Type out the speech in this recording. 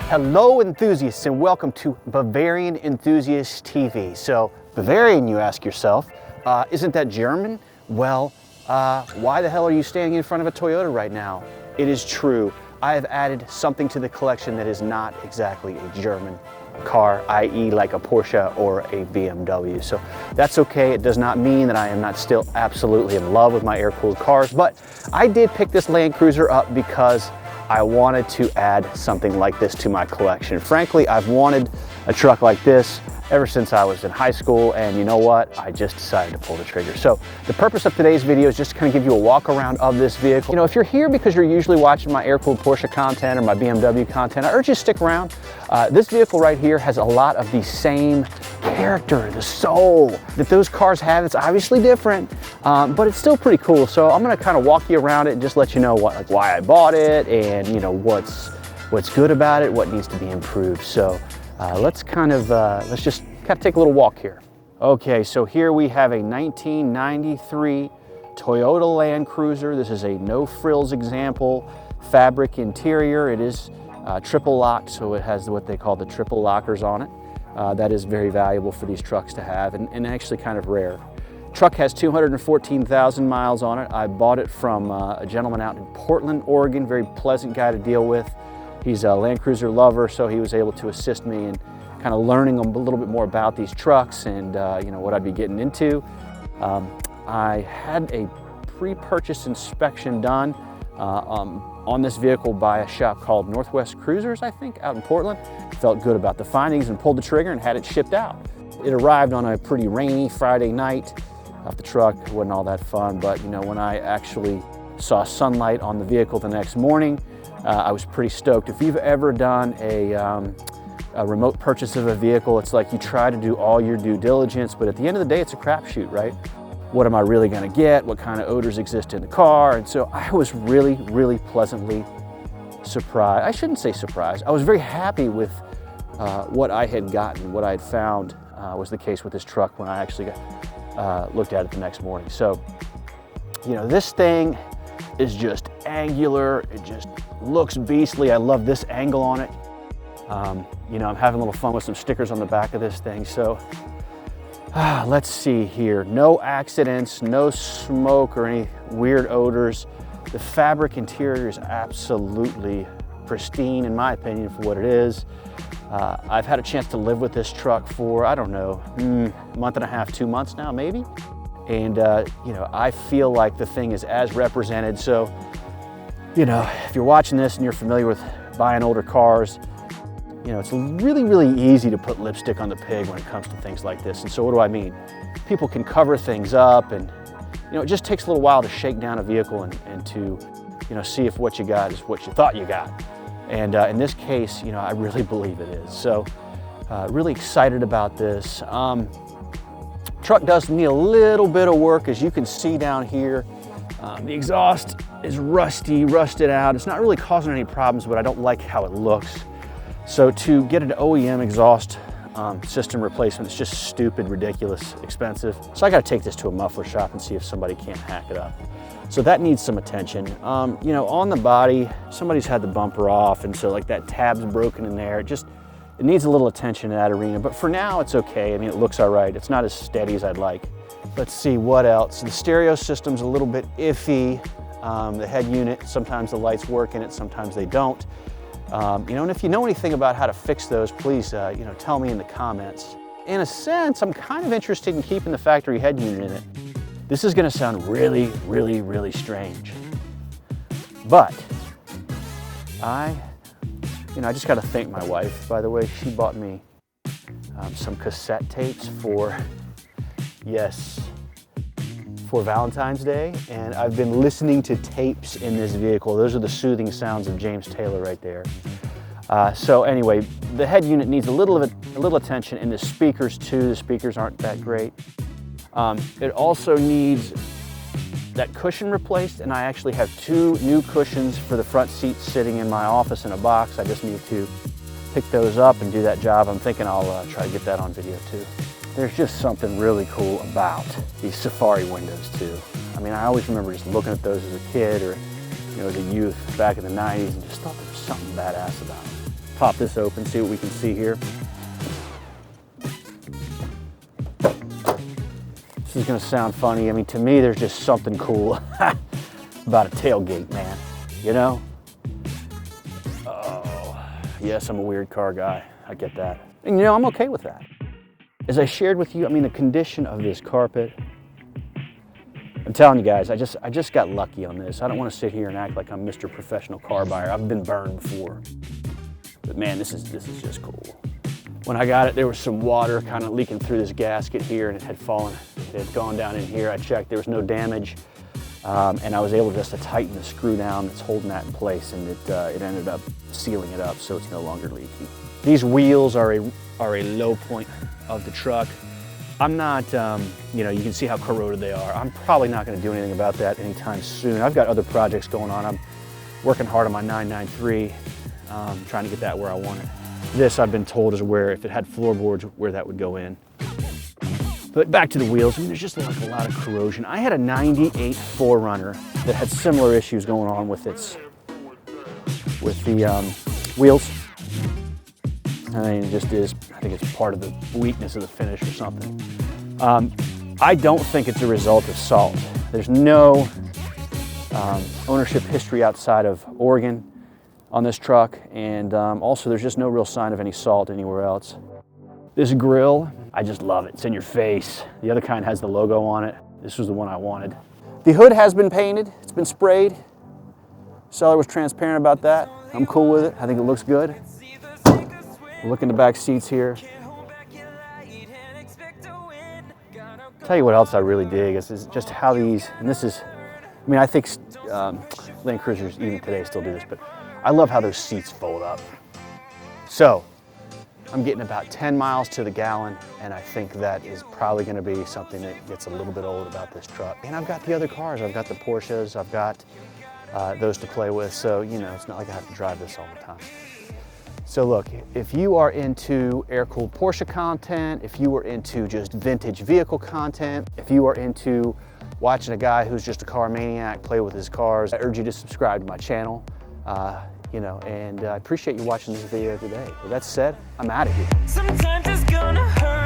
Hello enthusiasts and welcome to Bavarian Enthusiast TV. So Bavarian, you ask yourself, isn't that German? Well, why the hell are you standing in front of a Toyota right now? It is true. I have added something to the collection that is not exactly a German car, i.e. like a Porsche or a BMW. So that's okay. It does not mean that I am not still absolutely in love with my air-cooled cars, but I did pick this Landcruiser up because I wanted to add something like this to my collection. Frankly, I've wanted a truck like this ever since I was in high school, and you know what? I just decided to pull the trigger. So the purpose of today's video is just to kind of give you a walk around of this vehicle. You know, if you're here because you're usually watching my air-cooled Porsche content or my BMW content, I urge you to stick around. This vehicle right here has a lot of the same character, the soul that those cars have. It's obviously different, but it's still pretty cool. So I'm gonna kind of walk you around it and just let you know why I bought it, and you know what's good about it, what needs to be improved. So let's just take a little walk here. Okay, so here we have a 1993 Toyota Landcruiser. This is a no frills example, fabric interior. It is triple locked, so it has what they call the triple lockers on it. That is very valuable for these trucks to have, and actually kind of rare. Truck has 214,000 miles on it. I bought it from a gentleman out in Portland, Oregon, very pleasant guy to deal with. He's a Landcruiser lover, so he was able to assist me in kind of learning a little bit more about these trucks and you know, what I'd be getting into. I had a pre-purchase inspection done on this vehicle by a shop called Northwest Cruisers, I think, out in Portland. Felt good about the findings and pulled the trigger and had it shipped out. It arrived on a pretty rainy Friday night. Off the truck, it wasn't all that fun, but you know, when I actually saw sunlight on the vehicle the next morning, I was pretty stoked. If you've ever done a remote purchase of a vehicle, it's like you try to do all your due diligence, but at the end of the day, it's a crapshoot, right? What am I really gonna get? What kind of odors exist in the car? And so I was really, really pleasantly surprised. I shouldn't say surprised. I was very happy with what I had gotten, what I had found was the case with this truck when I actually looked at it the next morning. So, you know, this thing is just angular. It just looks beastly. I love this angle on it. You know, I'm having a little fun with some stickers on the back of this thing. So let's see here. No accidents, no smoke or any weird odors. The fabric interior is absolutely pristine, in my opinion, for what it is. I've had a chance to live with this truck for, I don't know, a month and a half, 2 months now, maybe. And, you know, I feel like the thing is as represented. So, you know, if you're watching this and you're familiar with buying older cars, you know, it's really, really easy to put lipstick on the pig when it comes to things like this. And so what do I mean? People can cover things up, and, you know, it just takes a little while to shake down a vehicle and to, you know, see if what you got is what you thought you got. And in this case, you know, I really believe it is. So really excited about this. Truck does need a little bit of work, as you can see down here. The exhaust is rusted out. It's not really causing any problems, but I don't like how it looks. So to get an OEM exhaust system replacement, it's just stupid, ridiculous, expensive. So I gotta take this to a muffler shop and see if somebody can't hack it up. So that needs some attention. You know, on the body, somebody's had the bumper off, and so like that tab's broken in there. It needs a little attention in that arena, but for now it's okay. I mean, it looks all right. It's not as steady as I'd like. Let's see what else. The stereo system's a little bit iffy. The head unit, sometimes the lights work in it, sometimes they don't. You know, and if you know anything about how to fix those, please, you know, tell me in the comments. In a sense, I'm kind of interested in keeping the factory head unit in it. This is gonna sound really, really, really strange, but you know, I just gotta thank my wife, by the way. She bought me some cassette tapes for Valentine's Day, and I've been listening to tapes in this vehicle. Those are the soothing sounds of James Taylor right there. So anyway, the head unit needs a little attention, and the speakers too. The speakers aren't that great. It also needs that cushion replaced, and I actually have 2 new cushions for the front seats sitting in my office in a box. I just need to pick those up and do that job. I'm thinking I'll try to get that on video too. There's just something really cool about these Safari windows too. I mean, I always remember just looking at those as a kid or, you know, as a youth back in the 90s and just thought there was something badass about them. pop this open, see what we can see here. This is gonna sound funny. I mean, to me, there's just something cool about a tailgate, man, you know? Oh, yes, I'm a weird car guy. I get that. And you know, I'm okay with that. As I shared with you, I mean, the condition of this carpet, I'm telling you guys, I just got lucky on this. I don't want to sit here and act like I'm Mr. Professional car buyer. I've been burned before. But man, this is just cool. When I got it, there was some water kind of leaking through this gasket here, and it had fallen. It had gone down in here. I checked, there was no damage. And I was able just to tighten the screw down that's holding that in place, and it ended up sealing it up so it's no longer leaky. These wheels are a low point of the truck. I'm not, you know, you can see how corroded they are. I'm probably not gonna do anything about that anytime soon. I've got other projects going on. I'm working hard on my 993, trying to get that where I want it. This, I've been told, is where, if it had floorboards, where that would go in. But back to the wheels, I mean, there's just like a lot of corrosion. I had a 98 4Runner that had similar issues going on with the wheels. I mean, it just is, I think it's part of the weakness of the finish or something. I don't think it's a result of salt. There's no ownership history outside of Oregon on this truck, and also there's just no real sign of any salt anywhere else. This grill, I just love it. It's in your face. The other kind has the logo on it. This was the one I wanted. The hood has been painted. It's been sprayed. Seller was transparent about that. I'm cool with it. I think it looks good. Look in the back seats here. Tell you what else I really dig is just how these, and this is, I mean, I think Landcruisers even today still do this, but I love how those seats fold up. So, I'm getting about 10 miles to the gallon, and I think that is probably gonna be something that gets a little bit old about this truck. And I've got the other cars. I've got the Porsches, I've got those to play with, so, you know, it's not like I have to drive this all the time. So look, if you are into air-cooled Porsche content, if you are into just vintage vehicle content, if you are into watching a guy who's just a car maniac play with his cars, I urge you to subscribe to my channel. You know, and I appreciate you watching this video today. With that said, I'm out of here. Sometimes it's gonna hurt.